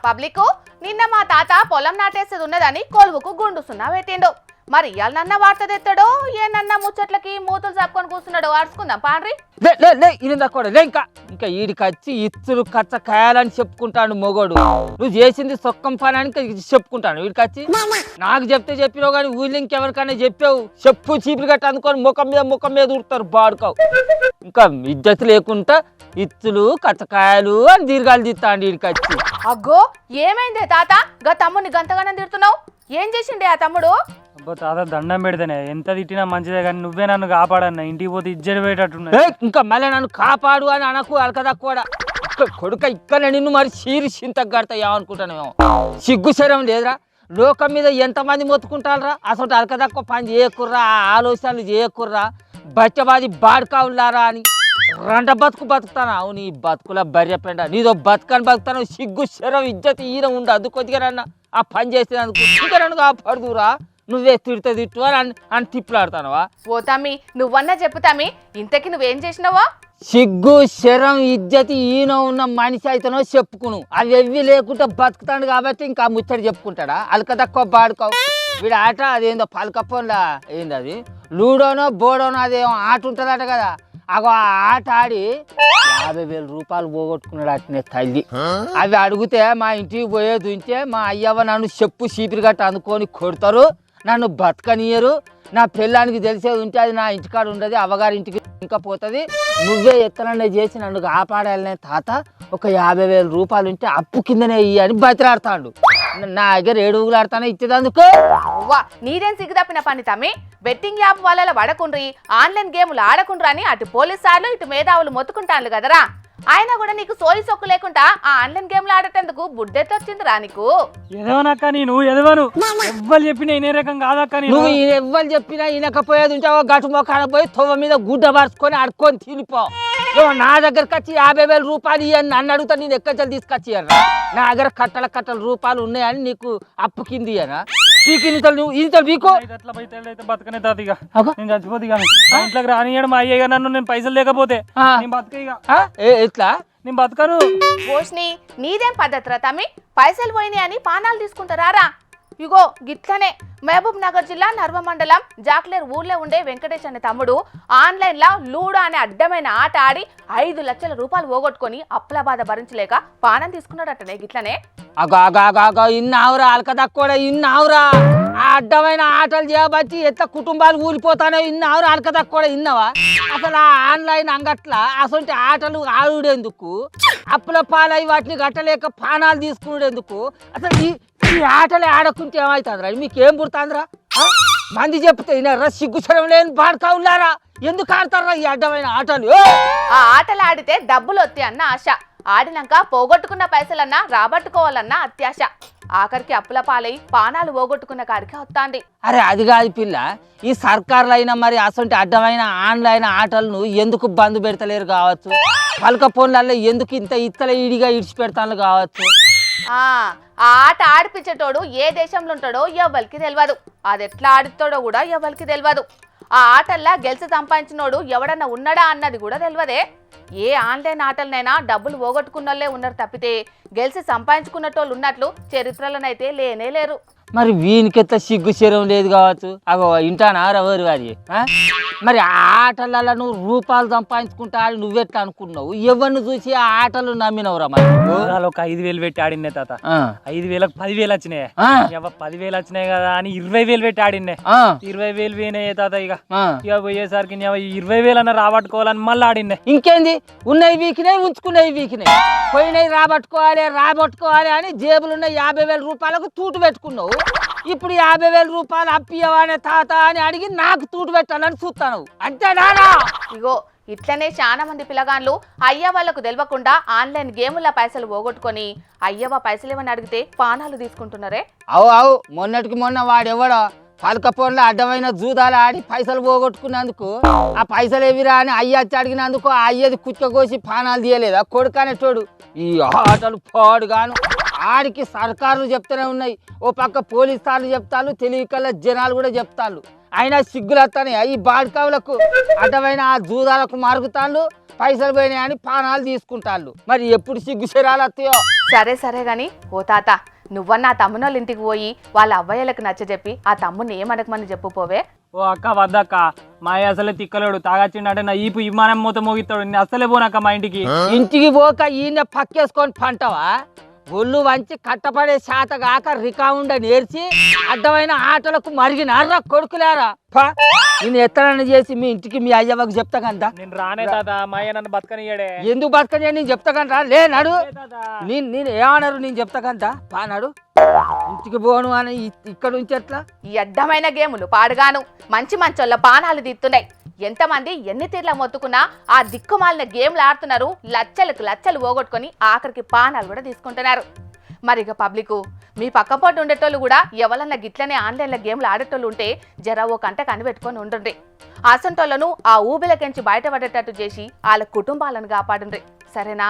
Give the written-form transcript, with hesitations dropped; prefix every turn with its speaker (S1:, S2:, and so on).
S1: Public నిన్న మా తాత పొలం నాటేసేది ఉన్నదని కొలువుకు గుండు సున్నా పెట్టిండు. మరి ఇవాళ నన్న వార్త తెస్తాడో ఏనన్నా ముచ్చట్లకి మూతులు చెప్పుకొని కూర్చున్నాడు. ఆడుచుకుందాం పాండ్రి.
S2: ఇంకా ఈడికి వచ్చి ఇత్తులు కచ్చ కాయాలని చెప్పుకుంటాడు మొగోడు. నువ్వు చేసింది సొక్కం పని అని చెప్పుకుంటాను. వీడికి వచ్చి నాకు చెప్పినావు కానీ ఊళ్ళో ఇంకెవరికైనా చెప్పావు చెప్పు చీపురు గట్ట అందుకొని ముఖం మీద ఉడతారు బాడుకోవు. ఇంకా ఇజ్జత్ లేకుండా ఇత్తులు కచ్చకాయలు అని దీర్ఘాలు తీస్తాండి వీడికి వచ్చి.
S1: అగ్గో ఏమైందే తాత గా తమ్ముడిని గంతగానం తిడుతున్నావు? ఏం చేసిండే ఆ తమ్ముడు?
S3: అబ్బో తాత దండం పెడితేనే ఎంత తిట్టినా మంచిదే కానీ నువ్వే నన్ను కాపాడన్నా. ఇంటికి పోతే ఇజ్జడి పోయేటట్టున్నా.
S2: ఇంకా మళ్ళీ నన్ను కాపాడు అని అనకు అలకదక్కువ కొడుక ఇక్కడ నిన్ను మరి చీరి చింతకు కడతా ఏమనుకుంటాను. సిగ్గు శరం లేదురా. లోకం మీద ఎంతమంది మొత్తుకుంటారా అసలు అలకదక్కువ పని చేయకుర్రా, ఆలోచనలు చేయకుర్రా, బచ్చబాది బాడుకావులారా అని రెండ బతుకుతాను. అవును ఈ బతుకుల బర్రెపెండ నీదో బతుకని బతుకుతాను. సిగ్గు శరం ఇజ్జత్ ఈయన ఉండదు కొద్దిగా నన్న ఆ పని చేసేందుకు. ఇంకా నన్ను కాపాడుదురా, నువ్వే తిట్టు అని తిప్పులాడుతానవా?
S1: ఓ తమ్మి నువ్వన్నా చెప్పు తమ్మి, ఇంతకి నువ్వేం చేసినావా?
S2: సిగ్గు శరం ఇజ్జత్ ఈయన ఉన్న మనిషి అయితేనో చెప్పుకును. అవి ఎవ్వి లేకుండా బతుకుతాడు కాబట్టి ఇంకా ముచ్చట చెప్పుకుంటాడా? అలక తక్కువ బాడుకోవు. వీడు ఆట అదేందో పలకపోన్లా ఏంది అది లూడోనో బోడోనో అదేమో ఆట ఉంటుందట కదా. అగో ఆ ఆట ఆడి 50,000 రూపాయలు పోగొట్టుకున్నాడు అట్నే తల్లి. అవి అడిగితే మా ఇంటికి పోయేది ఉంటే మా అయ్యవ్వ నన్ను చెప్పు చీపిరి గట్ట అందుకొని కొడతారు, నన్ను బతకనియరు. నా పిల్లానికి తెలిసేది ఉంటే అది నా ఇంటికాడ ఉండదు, అవ్వగారి ఇంటికి ఇంకా పోతుంది. నువ్వే ఎత్తనన్నా చేసి నన్ను కాపాడాలనే తాత ఒక 50,000 రూపాయలు ఉంటే అప్పు కిందనే ఇయ్యి అని బతిలాడతాడు. నా దగ్గర 7 ఊగులాడతానే ఇచ్చేదందుకు.
S1: నీదేం సిగ్గుదప్పిన పని తమ్మి. బెట్టింగ్ యాప్ వాళ్ళ పడకుండ్రి, ఆన్లైన్ గేములు ఆడకుండ్రా అని అటు పోలీసు సార్లు ఇటు మేధావులు మొత్తుకుంటాను కదరా. ఆయన కూడా నీకు సోయి సొక్కు లేకుండా ఆ ఆన్లైన్ గేమ్లు ఆడేటందుకు బుడ్డెత్తొచ్చిందిరా నీకు.
S3: ఎదవనక్క నేను ఎదవను. ఎవ్వరు చెప్పినా ఇనే రకం కాదక్క.
S2: నువ్వు ఎవ్వరు చెప్పినా ఇనకపోయేది ఉంటే గటు మొక్కన పోయి తొవ్వ మీద గుడ్డ పరుచుకొని అడుక్కొని తినిపో. నా దగ్గరకు వచ్చి 50,000 రూపాయలు ఇవ్వని నన్ను అడుగుతా నేను ఎక్కడ తీసుకొచ్చి ఇయ్యరా? నా దగ్గర కట్టల రూపాయలు ఉన్నాయని నీకు అప్పు కింది ఇయ్యనా?
S3: బతకనే తాత ఇక నేను చచ్చిపోతే ఇంట్లోకి రానియడం మా అయ్యగా నన్ను నేను పైసలు లేకపోతే
S2: ఎట్లా
S3: నేను బతకను.
S1: పోషిని నీదేం పద్ధతిరా తమ్మి? పైసలు పోయినాయి అని పానాలు తీసుకుంటారా? ఇగో గిట్లనే మహబూబ్ నగర్ జిల్లా నర్వ మండలం జాక్లేర్ ఊర్లో ఉండే వెంకటేష్ అనే తమ్ముడు ఆన్లైన్ లో లూడో అనే అడ్డమైన ఆట ఆడి 5 లక్షల రూపాయలు పోగొట్టుకొని అప్పుల బాధ భరించలేక పానం తీసుకున్నాడటనే. గిట్లనే
S2: ఇన్నావురా అలకదక్కువ ఇన్నావురా. ఆ అడ్డమైన ఆటలు చేయబట్టి ఎట్లా కుటుంబాలు ఊరిపోతానో ఇన్నావురా అలకదక్కువ ఇన్నావా? అసలు ఆ ఆన్లైన్ అంగట్ల అసలు ఆటలు ఆడుడేందుకు, అప్పుల పాలై వాటిని గట్టలేక పానాలు తీసుకునేందుకు? అసలు ఈ ఆటలే ఆడకుంటే ఏమవుతుందిరా? మీకేం పుడుతుందిరా? మంది చెప్తే వినరా? సిగ్గుచరం లేని బాడుకావులారా ఎందుకు ఆడతారా ఈ అడ్డమైన ఆటలు?
S1: ఆ ఆటలు ఆడితే డబ్బులు వస్తాయి అన్న ఆశ, ఆడినాక పోగొట్టుకున్న పైసలన్నా రాబట్టుకోవాలన్న అత్యాశ, ఆఖరికి అప్పుల పాలై పానాలు పోగొట్టుకున్న కాడికి వస్తాంది.
S2: అరే అది కాదు పిల్ల, ఈ సర్కార్లు అయినా మరి అసలు అడ్డమైన ఆన్లైన్ ఆటలను ఎందుకు బంద్ పెడతలేరు కావచ్చు? పలక ఫోన్లలో ఎందుకు ఇంత ఇత్తల ఇడిగా ఇడిచిపెడతాను కావచ్చు?
S1: ఆ ఆట ఆడిపించేటోడు ఏ దేశంలో ఉంటాడో ఎవ్వరికి తెలియదు, అది ఎట్లా ఆడుతాడో కూడా ఎవ్వరికి తెలియదు. ఆ ఆటల్లా గెలిచి సంపాదించినోడు ఎవడన్నా ఉన్నాడా అన్నది కూడా తెలియదే. ఏ ఆన్లైన్ ఆటలనైనా డబ్బులు పోగొట్టుకున్నోళ్ళే ఉన్నారు తప్పితే గెలిచి సంపాదించుకున్నటోళ్ళు ఉన్నట్లు చరిత్రలోనైతే లేనే లేరు.
S2: మరి వీనికెత్త సిగ్గు శరం లేదు కావచ్చు. అగో ఇంటానా ఎవరు వారి? మరి ఆ ఆటలలో నువ్వు రూపాయలు సంపాదించుకుంటా అని నువ్వెట్లా అనుకున్నావు? ఎవరిని చూసి ఆ ఆటలు నమ్మినవురా? మరి
S3: ఒక 5,000 పెట్టి ఆడినే తాత. 5,000కు 10,000 వచ్చినాయి. 10,000 వచ్చినాయి కదా అని 20,000 పెట్టి ఆడినే. 20,000 పోయినాయి తాత. ఇక పోయేసరికి 20,000 అన్న రాబట్టుకోవాలని మళ్ళీ ఆడినే.
S2: ఇంకేంది, ఉన్నాయి వీకినాయి, ఉంచుకున్నాయి వీకినాయి, పోయినాయి రాబట్టుకోవాలి అని జేబులున్న 50,000 రూపాయలకు తూటు పెట్టుకున్నావు. ఇప్పుడు 50,000 రూపాయలు అప్పియవానే తాత అని అడిగి నాకు తూటు పెట్టాలని చూస్తాను అంతేనా?
S1: ఇగో ఇట్లనే చాలా మంది పిల్లగాన్లు అయ్య వాళ్ళకు తెలియకుండా ఆన్లైన్ గేముల పైసలు పోగొట్టుకొని అయ్యవ పైసలు ఏమని అడిగితే పానాలు తీసుకుంటున్నారే.
S2: అవు మొన్నటికి మొన్న వాడెవడో పలక ఫోన్లో అడ్డమైన జూదాలు ఆడి పైసలు పోగొట్టుకున్నందుకు ఆ పైసలు ఎవిరా అని అయ్య వచ్చి అడిగినందుకు ఆ అయ్యది కుచ్చకోసి పానాలు తీయలేదా కొడుకనేటోడు? ఈ ఆటలు పాడుగాను. ఆడికి సర్కారులు చెప్తూనే ఉన్నాయి, ఓ పక్క పోలీసు సార్లు చెప్తారు, తెలివికల్లా జనాలు కూడా చెప్తారు. అయినా సిగ్గులు వస్తానే ఈ బాడకావులకు అడ్డమైన ఆ జూదాలకు మారుగుతాళ్ళు పైసలు పోయినాయని పానాలు తీసుకుంటాళ్ళు మరి ఎప్పుడు సిగ్గు శరాలు వస్తాయో.
S1: సరే గాని ఓ తాత నువ్వన్న ఆ తమ్మునోళ్ళ ఇంటికి పోయి వాళ్ళ అవ్వయ్యలకు నచ్చజెప్పి ఆ తమ్ముని ఏమనకమని చెప్పు పోవే.
S3: ఓ అక్క వద్దక్క మా అయ్య అసలే తిక్కలేడు తాగచ్చిండే నా ఈపు విమానం మూత మోగిస్తాడు నేను అసలే పోనక్క మా ఇంటికి.
S2: ఇంటికి పోక ఈయన పక్కేసుకొని పంటవా ఒళ్ళు వంచి కట్టపడే శాత కాక రికాముండ నేర్చి అడ్డమైన ఆటలకు మరిగినారా కొడుకులారా. నేను ఎత్తనని చేసి మీ ఇంటికి మీ అయ్యవ్వకు చెప్తా కంట.
S3: నేను రానే తాత మా అయ్య నన్ను బతకనియ్యాడే.
S2: ఎందుకు బతకని నేను చెప్తా కంట లే నడు. నేను ఏమన్నారు నేను చెప్తా కంట పానాడు ఇంటికి పోను అని ఇక్కడ నుంచి ఎట్లా.
S1: ఈ అడ్డమైన గేములు పాడుగాను మంచి మంచోళ్ళ పానాలు తీస్తున్నాయి. ఎంతమంది ఎన్ని తీర్ల మొత్తుకున్నా ఆ దిక్కుమాలిన గేమ్లు ఆడుతున్నారు. లచ్చలు పోగొట్టుకొని ఆఖరికి పానాలు కూడా తీసుకుంటున్నారు. మరి ఇక పబ్లిక్ మీ పక్కపోటు ఉండేటోళ్ళు కూడా ఎవరన్నా గిట్లనే ఆన్లైన్లో గేమ్లు ఆడేటోళ్ళు ఉంటే జర ఓ కంట కనిపెట్టుకొని ఉండండి. అసంటోళ్లను ఆ ఊబిలకెంచి బయటపడేటట్టు చేసి వాళ్ళ కుటుంబాలను కాపాడండి. సరేనా?